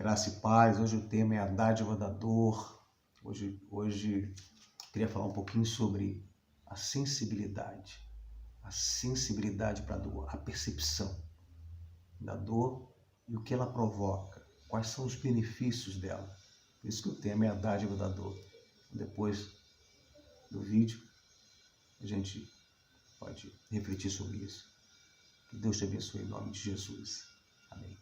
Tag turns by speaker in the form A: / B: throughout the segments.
A: Graça e paz. Hoje o tema é a dádiva da dor. Hoje queria falar um pouquinho sobre a sensibilidade para a dor, a percepção da dor e o que ela provoca, quais são os benefícios dela. Por isso que o tema é a dádiva da dor. Depois do vídeo, a gente pode refletir sobre isso. Que Deus te abençoe em nome de Jesus. Amém.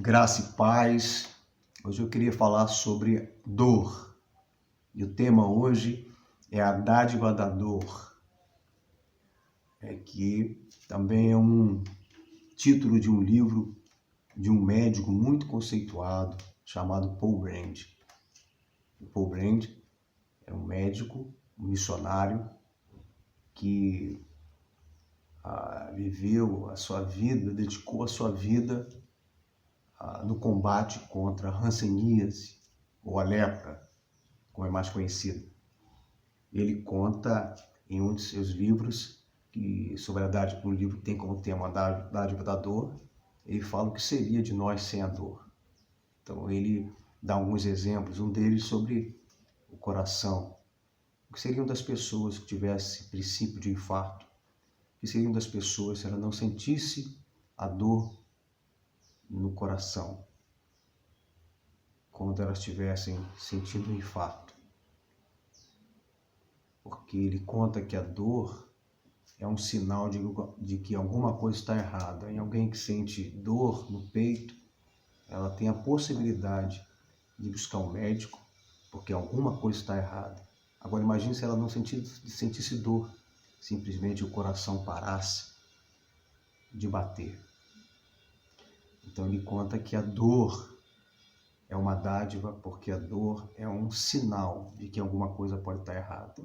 A: Graça e paz. Hoje eu queria falar sobre dor. E o tema hoje é a dádiva da dor. Que também é um título de um livro de um médico muito conceituado chamado Paul Brand. O Paul Brand é um médico, um missionário que viveu a sua vida, dedicou a sua vida no combate contra a hanseníase, ou a lepra, como é mais conhecido. Ele conta em um de seus livros, sobre a dádiva, o livro tem como tema a dádiva da dor, ele fala o que seria de nós sem a dor. Então ele dá alguns exemplos, um deles sobre o coração. O que seriam das pessoas que tivessem princípio de infarto? O que seriam das pessoas se ela não sentisse a dor no coração, quando elas estivessem sentindo um infarto? Porque ele conta que a dor é um sinal de que alguma coisa está errada. Em alguém que sente dor no peito, ela tem a possibilidade de buscar um médico, porque alguma coisa está errada. Agora imagine se ela não sentisse dor, simplesmente o coração parasse de bater. Então ele conta que a dor é uma dádiva, porque a dor é um sinal de que alguma coisa pode estar errada.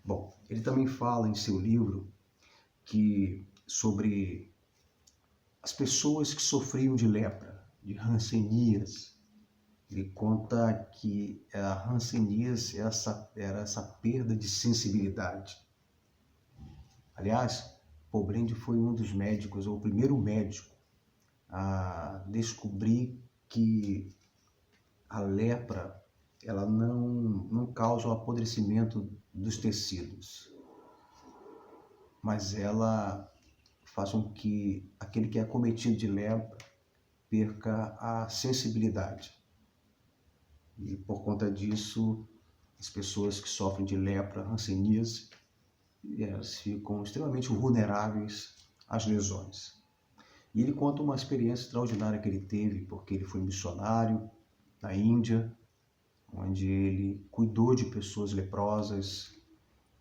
A: Bom, ele também fala em seu livro sobre as pessoas que sofriam de lepra, de hanseníase. Ele conta que a hanseníase era essa perda de sensibilidade. Aliás, Paul Brand foi um dos médicos, ou o primeiro médico a descobrir que a lepra ela não causa o apodrecimento dos tecidos, mas ela faz com que aquele que é acometido de lepra perca a sensibilidade. E por conta disso, as pessoas que sofrem de lepra, hanseníase, elas ficam extremamente vulneráveis às lesões. E ele conta uma experiência extraordinária que ele teve, porque ele foi missionário na Índia, onde ele cuidou de pessoas leprosas.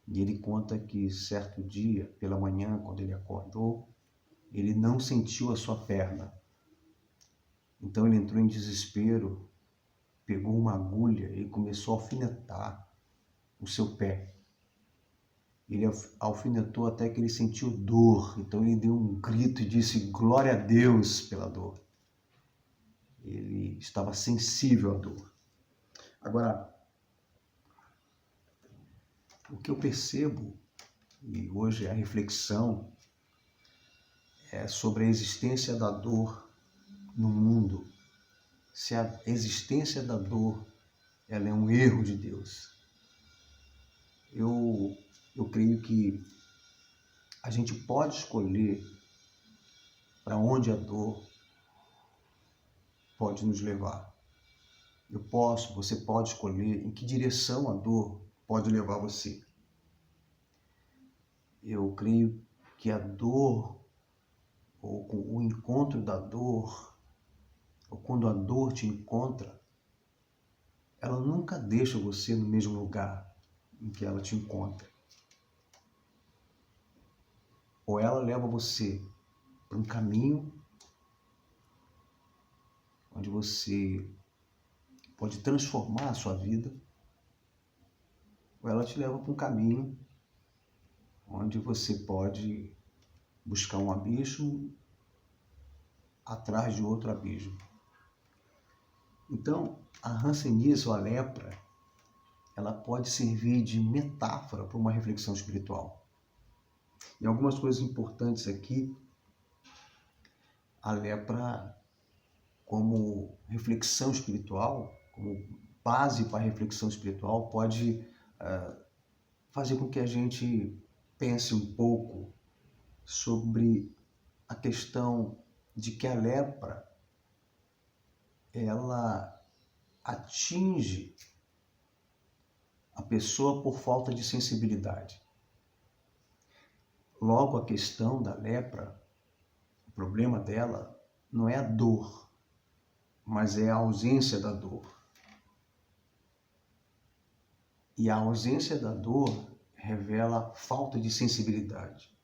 A: E ele conta que certo dia, pela manhã, quando ele acordou, ele não sentiu a sua perna. Então ele entrou em desespero, pegou uma agulha e começou a alfinetar o seu pé. Ele alfinetou até que ele sentiu dor, então ele deu um grito e disse: glória a Deus pela dor. Ele estava sensível à dor. Agora, O que eu percebo, e hoje a reflexão, é sobre a existência da dor no mundo. Se a existência da dor ela é um erro de Deus. Eu creio que a gente pode escolher para onde a dor pode nos levar. Você pode escolher em que direção a dor pode levar você. Eu creio que a dor, ou o encontro da dor, ou quando a dor te encontra, ela nunca deixa você no mesmo lugar em que ela te encontra. Ou ela leva você para um caminho onde você pode transformar a sua vida, ou ela te leva para um caminho onde você pode buscar um abismo atrás de outro abismo. Então, a hanseníase ou a lepra, ela pode servir de metáfora para uma reflexão espiritual. E algumas coisas importantes aqui, a lepra como reflexão espiritual, como base para a reflexão espiritual, pode fazer com que a gente pense um pouco sobre a questão de que a lepra, ela atinge a pessoa por falta de sensibilidade. Logo, a questão da lepra, o problema dela não é a dor, mas é a ausência da dor. E a ausência da dor revela falta de sensibilidade.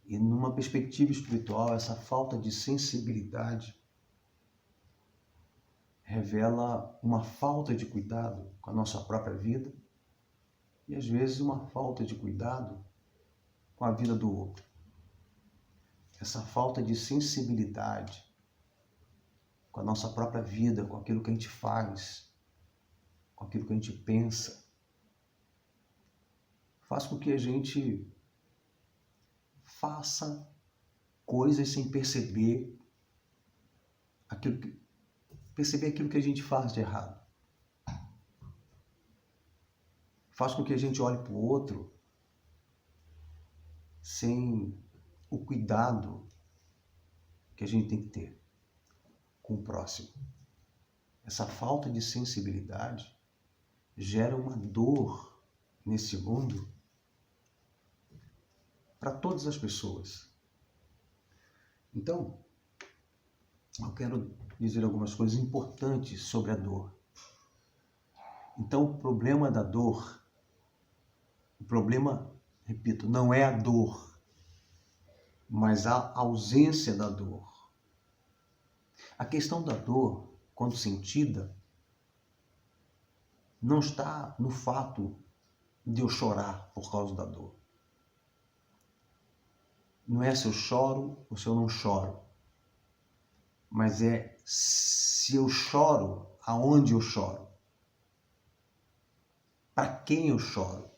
A: E numa perspectiva espiritual, essa falta de sensibilidade revela uma falta de cuidado com a nossa própria vida e, às vezes, uma falta de cuidado com a vida do outro. Essa falta de sensibilidade com a nossa própria vida, com aquilo que a gente faz, com aquilo que a gente pensa, faz com que a gente faça coisas sem perceber aquilo que a gente faz de errado. Faz com que a gente olhe para o outro sem o cuidado que a gente tem que ter com o próximo. Essa falta de sensibilidade gera uma dor nesse mundo para todas as pessoas. Então, eu quero dizer algumas coisas importantes sobre a dor. Então, o problema da dor, o problema, repito, não é a dor, mas a ausência da dor. A questão da dor, quando sentida, não está no fato de eu chorar por causa da dor. Não é se eu choro ou se eu não choro, mas é se eu choro, aonde eu choro, para quem eu choro,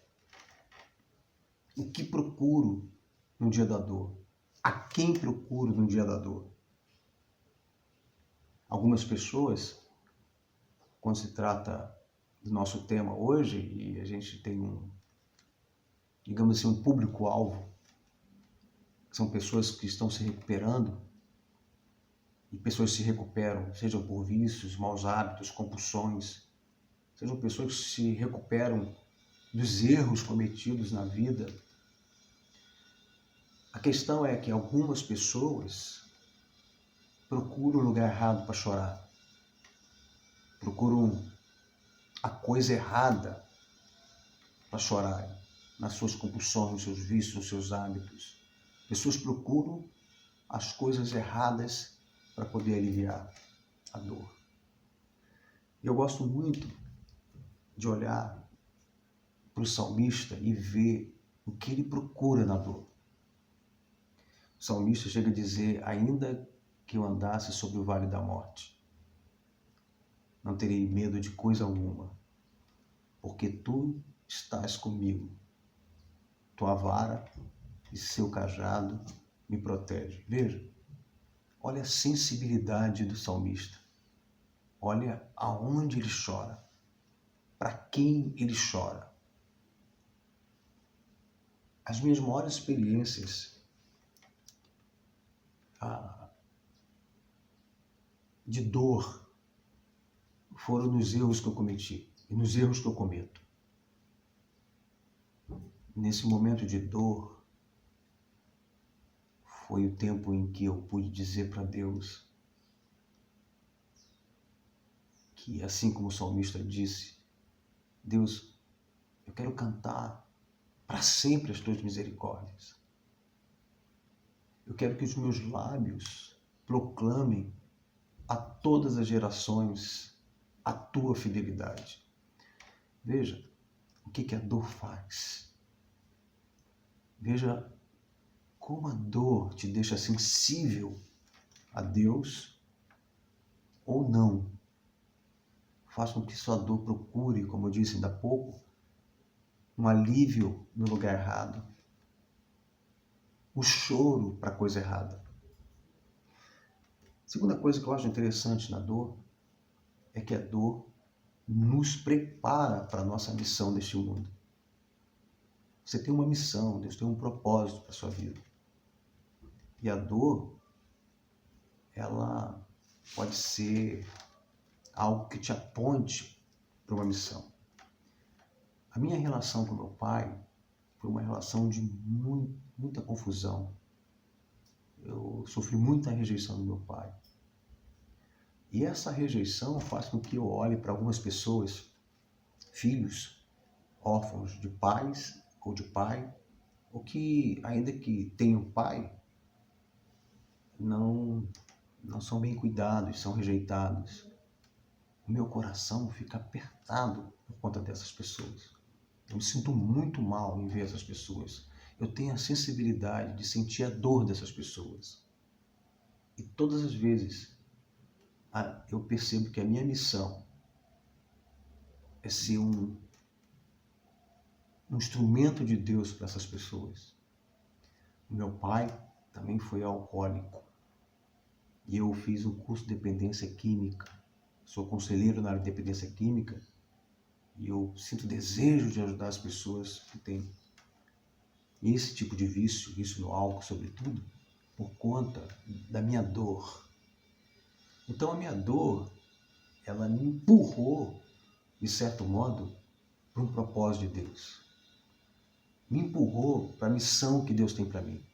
A: o que procuro no dia da dor, a quem procuro no dia da dor. Algumas pessoas, quando se trata do nosso tema hoje, e a gente tem digamos assim, um público-alvo, que são pessoas que estão se recuperando, e pessoas se recuperam, sejam por vícios, maus hábitos, compulsões, sejam pessoas que se recuperam dos erros cometidos na vida. A questão é que algumas pessoas procuram o lugar errado para chorar, procuram a coisa errada para chorar, nas suas compulsões, nos seus vícios, nos seus hábitos. Pessoas procuram as coisas erradas para poder aliviar a dor. Eu gosto muito de olhar para o salmista e ver o que ele procura na dor. O salmista chega a dizer: ainda que eu andasse sobre o vale da morte, não terei medo de coisa alguma, porque tu estás comigo. Tua vara e seu cajado me protege. Veja, olha a sensibilidade do salmista. Olha aonde ele chora. Para quem ele chora. As minhas maiores experiências de dor foram nos erros que eu cometi e nos erros que eu cometo. Nesse momento de dor, foi o tempo em que eu pude dizer para Deus que, assim como o salmista disse, Deus, eu quero cantar para sempre as tuas misericórdias. Eu quero que os meus lábios proclamem a todas as gerações a tua fidelidade. Veja o que a dor faz. Veja como a dor te deixa sensível a Deus ou não. Faz com que sua dor procure, como eu disse ainda há pouco, um alívio no lugar errado. O choro para a coisa errada. Segunda coisa que eu acho interessante na dor é que a dor nos prepara para a nossa missão deste mundo. Você tem uma missão, Deus tem um propósito para a sua vida. E a dor, ela pode ser algo que te aponte para uma missão. A minha relação com meu pai foi uma relação de muita confusão. Eu sofri muita rejeição do meu pai. E essa rejeição faz com que eu olhe para algumas pessoas, filhos, órfãos de pais ou de pai, ou que, ainda que tenham pai, não são bem cuidados, são rejeitados. O meu coração fica apertado por conta dessas pessoas. Eu me sinto muito mal em ver essas pessoas. Eu tenho a sensibilidade de sentir a dor dessas pessoas. E todas as vezes eu percebo que a minha missão é ser um instrumento de Deus para essas pessoas. O meu pai também foi alcoólico. E eu fiz um curso de dependência química. Sou conselheiro na área de dependência química. E eu sinto desejo de ajudar as pessoas que têm esse tipo de vício no álcool, sobretudo, por conta da minha dor. Então a minha dor, ela me empurrou, de certo modo, para um propósito de Deus. Me empurrou para a missão que Deus tem para mim.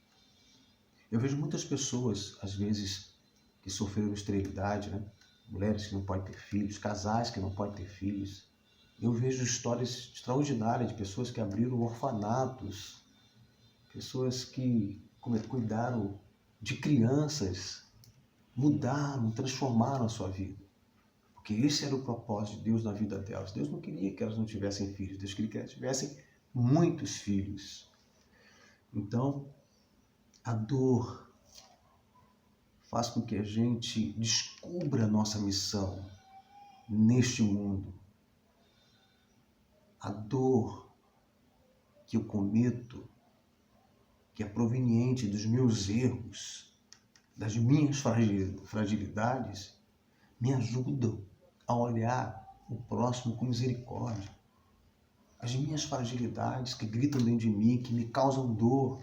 A: Eu vejo muitas pessoas, às vezes, que sofreram esterilidade, né? Mulheres que não podem ter filhos, casais que não podem ter filhos. Eu vejo histórias extraordinárias de pessoas que abriram orfanatos, pessoas que cuidaram de crianças, mudaram, transformaram a sua vida. Porque esse era o propósito de Deus na vida delas. Deus não queria que elas não tivessem filhos, Deus queria que elas tivessem muitos filhos. Então, a dor faz com que a gente descubra a nossa missão neste mundo. A dor que eu cometo, que é proveniente dos meus erros, das minhas fragilidades, me ajudam a olhar o próximo com misericórdia. As minhas fragilidades que gritam dentro de mim, que me causam dor,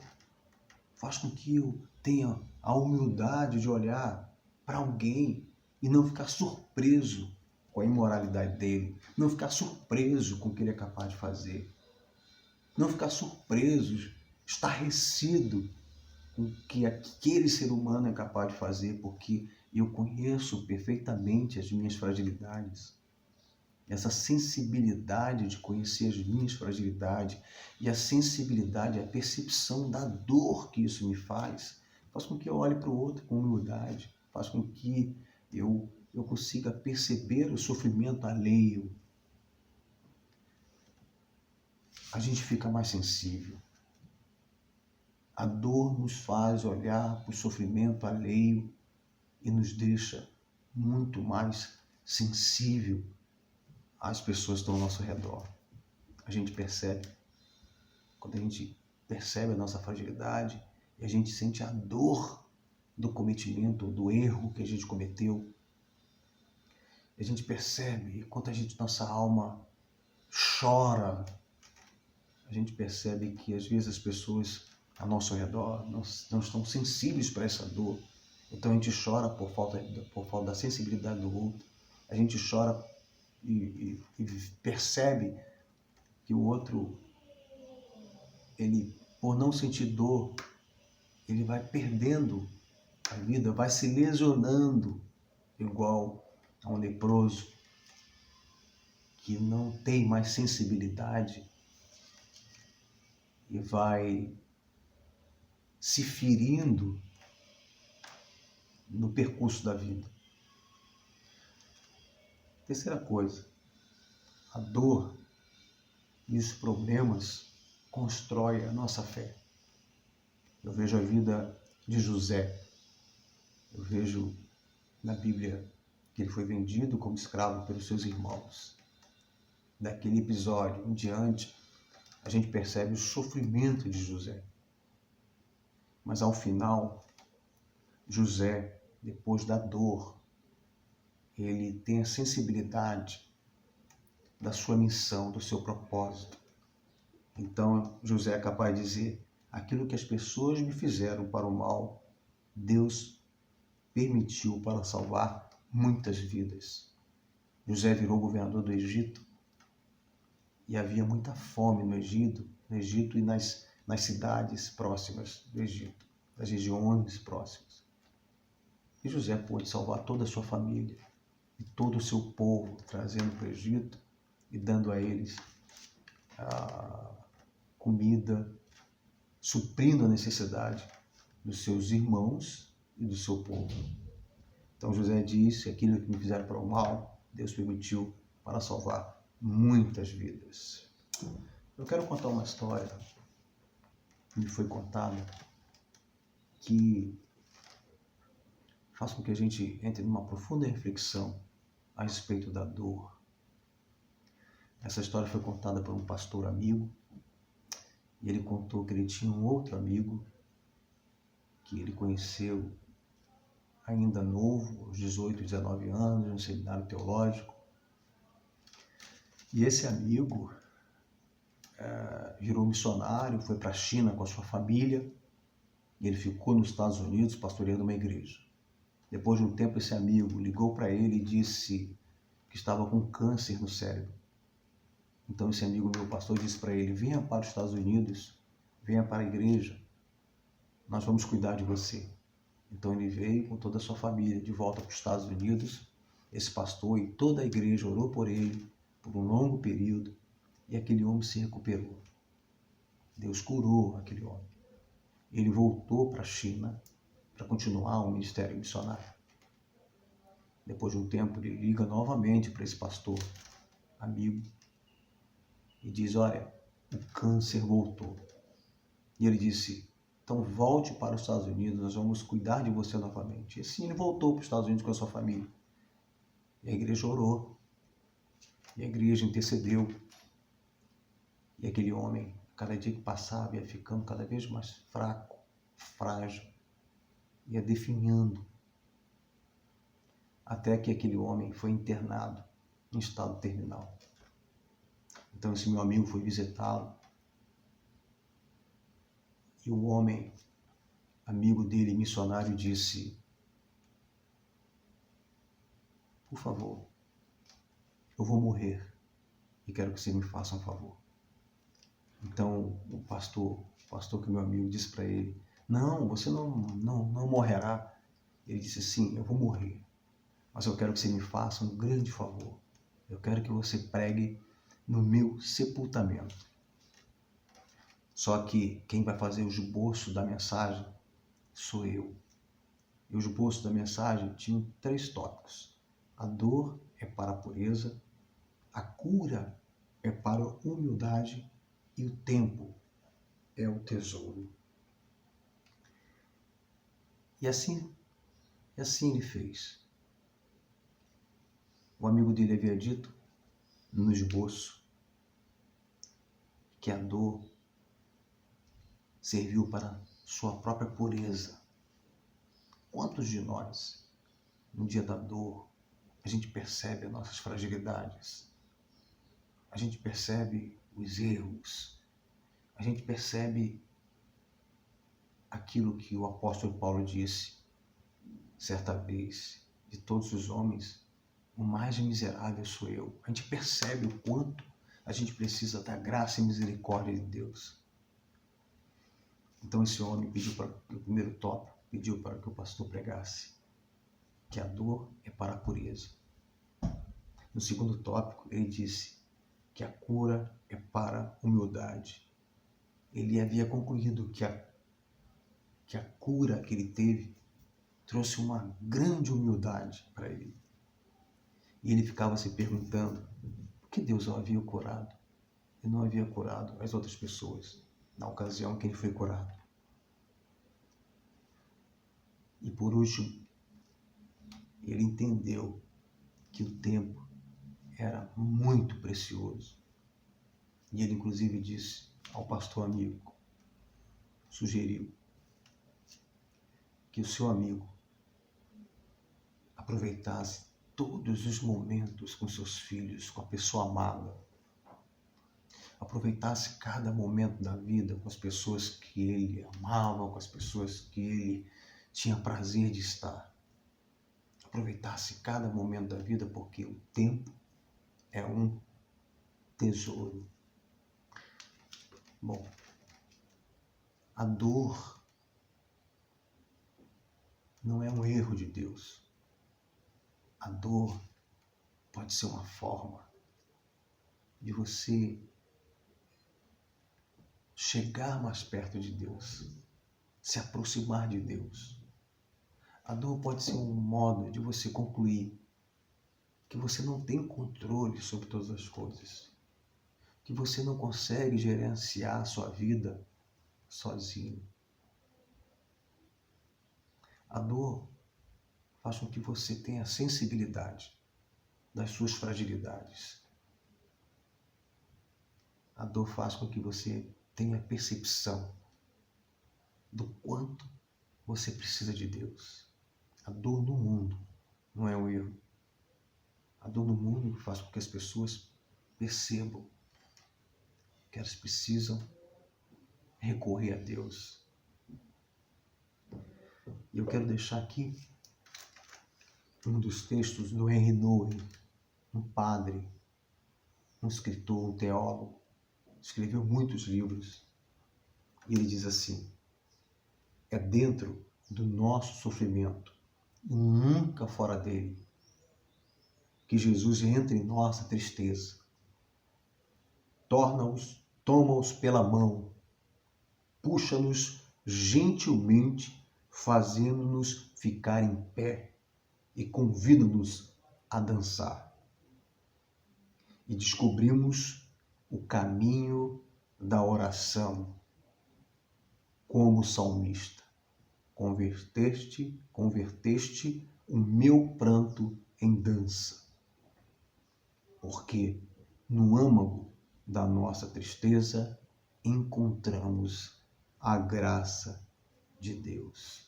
A: faz com que eu tenha a humildade de olhar para alguém e não ficar surpreso com a imoralidade dele, não ficar surpreso com o que ele é capaz de fazer, não ficar surpreso, estarrecido com o que aquele ser humano é capaz de fazer, porque eu conheço perfeitamente as minhas fragilidades. Essa sensibilidade de conhecer as minhas fragilidades e a sensibilidade, a percepção da dor que isso me faz com que eu olhe para o outro com humildade, faz com que eu consiga perceber o sofrimento alheio. A gente fica mais sensível. A dor nos faz olhar para o sofrimento alheio e nos deixa muito mais sensível às pessoas que estão ao nosso redor. a gente percebe, quando a gente percebe a nossa fragilidade e a gente sente a dor do cometimento, do erro que a gente cometeu, a gente percebe quanto nossa alma chora, a gente percebe que às vezes as pessoas ao nosso redor não estão sensíveis para essa dor. Então a gente chora por falta da sensibilidade do outro, a gente chora e percebe que o outro, ele, por não sentir dor, ele vai perdendo a vida, vai se lesionando igual a um leproso que não tem mais sensibilidade e vai se ferindo no percurso da vida. Terceira coisa, a dor e os problemas constroem a nossa fé. Eu vejo a vida de José, eu vejo na Bíblia que ele foi vendido como escravo pelos seus irmãos. Daquele episódio em diante, a gente percebe o sofrimento de José. Mas ao final, José, depois da dor, ele tem a sensibilidade da sua missão, do seu propósito. Então, José é capaz de dizer: aquilo que as pessoas me fizeram para o mal, Deus permitiu para salvar muitas vidas. José virou governador do Egito e havia muita fome no Egito e nas cidades próximas do Egito, das regiões próximas. E José pôde salvar toda a sua família e todo o seu povo, trazendo para o Egito e dando a eles a comida, suprindo a necessidade dos seus irmãos e do seu povo. Então José disse: aquilo que me fizeram para o mal, Deus permitiu para salvar muitas vidas. Eu quero contar uma história que me foi contada que faz com que a gente entre numa profunda reflexão a respeito da dor. Essa história foi contada por um pastor amigo e ele contou que ele tinha um outro amigo que ele conheceu ainda novo, aos 18, 19 anos, no seminário teológico. E esse amigo virou missionário, foi para a China com a sua família e ele ficou nos Estados Unidos pastoreando uma igreja. Depois de um tempo, esse amigo ligou para ele e disse que estava com câncer no cérebro. Então esse amigo meu, pastor, disse para ele: venha para os Estados Unidos, venha para a igreja, nós vamos cuidar de você. Então ele veio com toda a sua família de volta para os Estados Unidos. Esse pastor e toda a igreja orou por ele por um longo período e aquele homem se recuperou. Deus curou aquele homem. Ele voltou para a China para continuar o ministério missionário. Depois de um tempo, ele liga novamente para esse pastor amigo e diz: olha, o câncer voltou. E ele disse: então volte para os Estados Unidos, nós vamos cuidar de você novamente. E assim ele voltou para os Estados Unidos com a sua família. E a igreja orou. E a igreja intercedeu. E aquele homem, cada dia que passava, ia ficando cada vez mais fraco, frágil, ia definhando. Até que aquele homem foi internado em estado terminal. Então esse meu amigo foi visitá-lo. E o homem, amigo dele, missionário, disse: por favor, eu vou morrer e quero que você me faça um favor. Então o pastor que é meu amigo, disse para ele: não, você não morrerá. Ele disse: sim, eu vou morrer, mas eu quero que você me faça um grande favor. Eu quero que você pregue no meu sepultamento. Só que quem vai fazer o esboço da mensagem sou eu. E o esboço da mensagem tinha 3 tópicos. A dor é para a pureza, a cura é para a humildade e o tempo é o tesouro. E assim ele fez. O amigo dele havia dito no esboço que a dor serviu para sua própria pureza. Quantos de nós, no dia da dor, a gente percebe as nossas fragilidades, a gente percebe os erros, a gente percebe aquilo que o apóstolo Paulo disse certa vez: de todos os homens, o mais miserável sou eu. A gente percebe o quanto a gente precisa da graça e misericórdia de Deus. Então esse homem pediu para o primeiro tópico, pediu para que o pastor pregasse que a dor é para a pureza. No segundo tópico, ele disse que a cura é para a humildade. Ele havia concluído que a cura que ele teve trouxe uma grande humildade para ele. E ele ficava se perguntando por que Deus o havia curado e não havia curado as outras pessoas na ocasião que ele foi curado. E por último, ele entendeu que o tempo era muito precioso. E ele inclusive disse ao pastor amigo, sugeriu que o seu amigo aproveitasse todos os momentos com seus filhos, com a pessoa amada. Aproveitasse cada momento da vida com as pessoas que ele amava, com as pessoas que ele tinha prazer de estar. Aproveitasse cada momento da vida, porque o tempo é um tesouro. Bom, a dor não é um erro de Deus. A dor pode ser uma forma de você chegar mais perto de Deus, se aproximar de Deus. A dor pode ser um modo de você concluir que você não tem controle sobre todas as coisas, que você não consegue gerenciar a sua vida sozinho. A dor faz com que você tenha sensibilidade das suas fragilidades. A dor faz com que você tenha percepção do quanto você precisa de Deus. A dor no mundo não é um erro. A dor no mundo faz com que as pessoas percebam que elas precisam recorrer a Deus. E eu quero deixar aqui um dos textos do Henry Nouwen, um padre, um escritor, um teólogo, escreveu muitos livros, e ele diz assim: é dentro do nosso sofrimento, e nunca fora dele, que Jesus entra em nossa tristeza, toma-os pela mão, puxa-nos gentilmente, fazendo-nos ficar em pé e convida-nos a dançar. E descobrimos o caminho da oração, como salmista. Converteste o meu pranto em dança, porque no âmago da nossa tristeza encontramos a graça de Deus.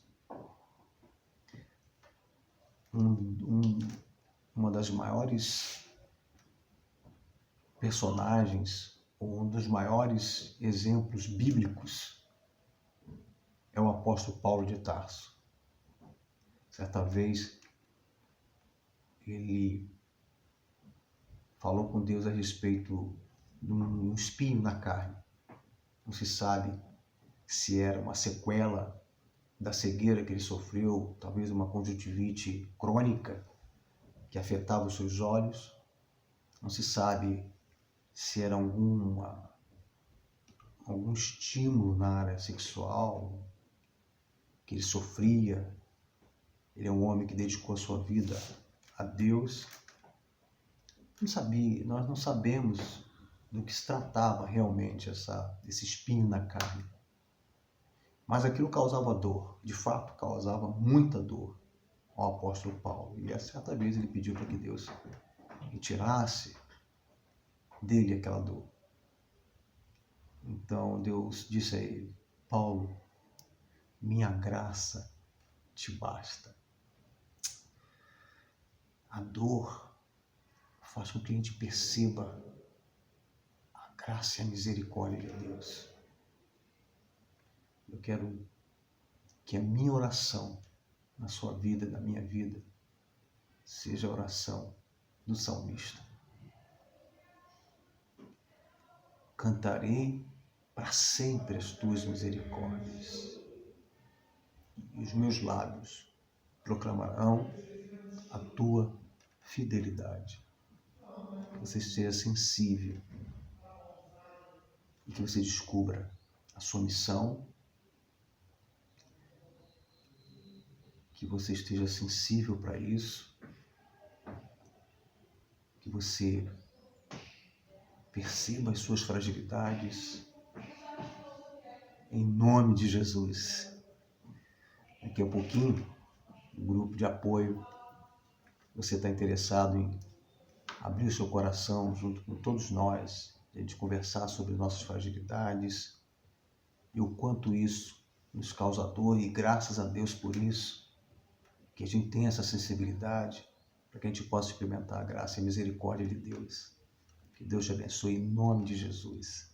A: Uma das maiores personagens, ou um dos maiores exemplos bíblicos, é o apóstolo Paulo de Tarso. Certa vez, ele falou com Deus a respeito de um espinho na carne. Não se sabe se era uma sequela da cegueira que ele sofreu, talvez uma conjuntivite crônica que afetava os seus olhos. Não se sabe se era algum estímulo na área sexual que ele sofria. Ele é um homem que dedicou a sua vida a Deus. Nós não sabemos do que se tratava realmente esse espinho na carne. Mas aquilo causava dor, de fato causava muita dor ao apóstolo Paulo. E a certa vez ele pediu para que Deus retirasse dele aquela dor. Então Deus disse a ele: Paulo, minha graça te basta. A dor faz com que a gente perceba a graça e a misericórdia de Deus. Eu quero que a minha oração na sua vida, na minha vida, seja a oração do salmista. Cantarei para sempre as tuas misericórdias, e os meus lábios proclamarão a tua fidelidade. Que você esteja sensível e que você descubra a sua missão, que você esteja sensível para isso, que você perceba as suas fragilidades, em nome de Jesus. Daqui a pouquinho, no grupo de apoio, você está interessado em abrir o seu coração junto com todos nós, a gente conversar sobre nossas fragilidades e o quanto isso nos causa dor, e graças a Deus por isso, que a gente tem essa sensibilidade para que a gente possa experimentar a graça e a misericórdia de Deus. Que Deus te abençoe em nome de Jesus.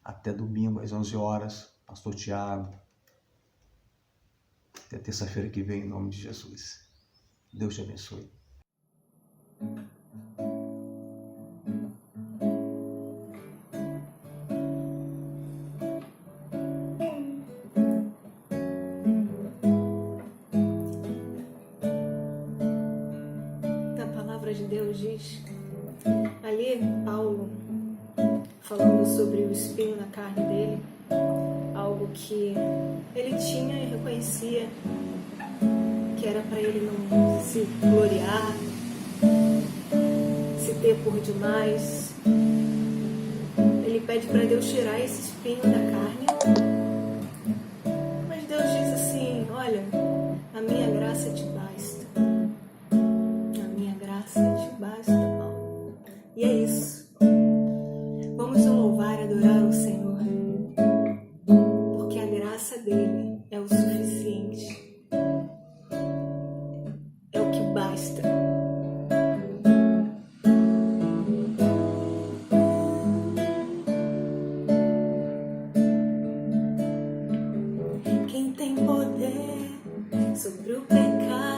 A: Até domingo às 11 horas, Pastor Tiago. Até terça-feira que vem, em nome de Jesus. Deus te abençoe.
B: A palavra de Deus diz, ali Paulo falando sobre o espinho na carne dele, algo que ele tinha e reconhecia que era para ele não se gloriar, se ter por demais. Ele pede para Deus tirar esse espinho da carne, mas Deus diz assim: olha, a minha graça te basta. A minha graça te basta, Paulo. E é isso. Vamos louvar e adorar o Senhor, porque a graça dele é o suficiente, é o que basta. Quem tem poder sobre o pecado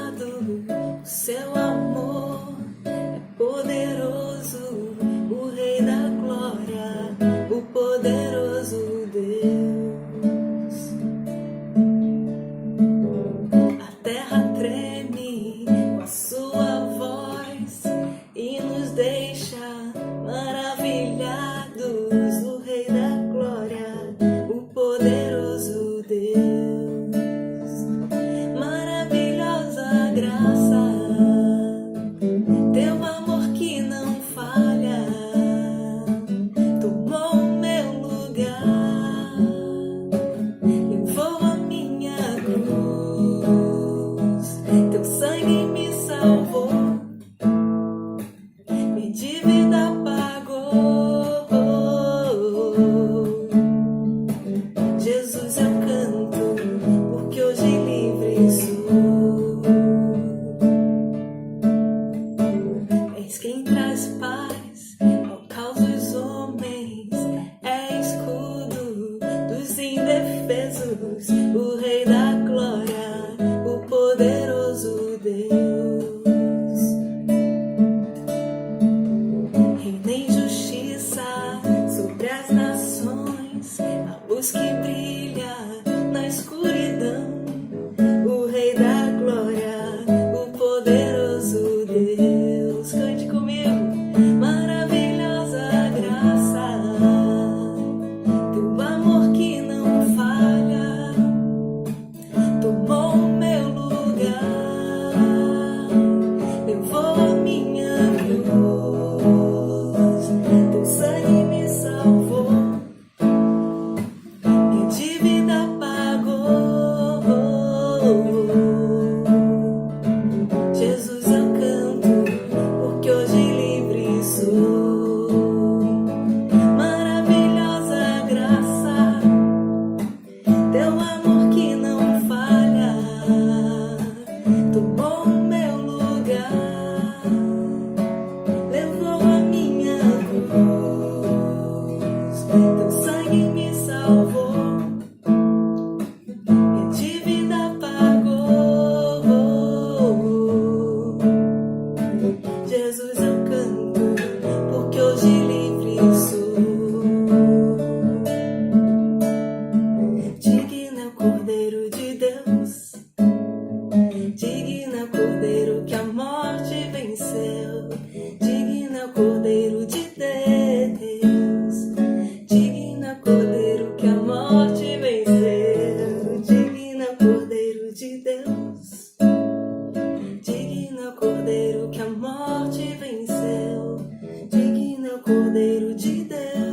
B: de Deus.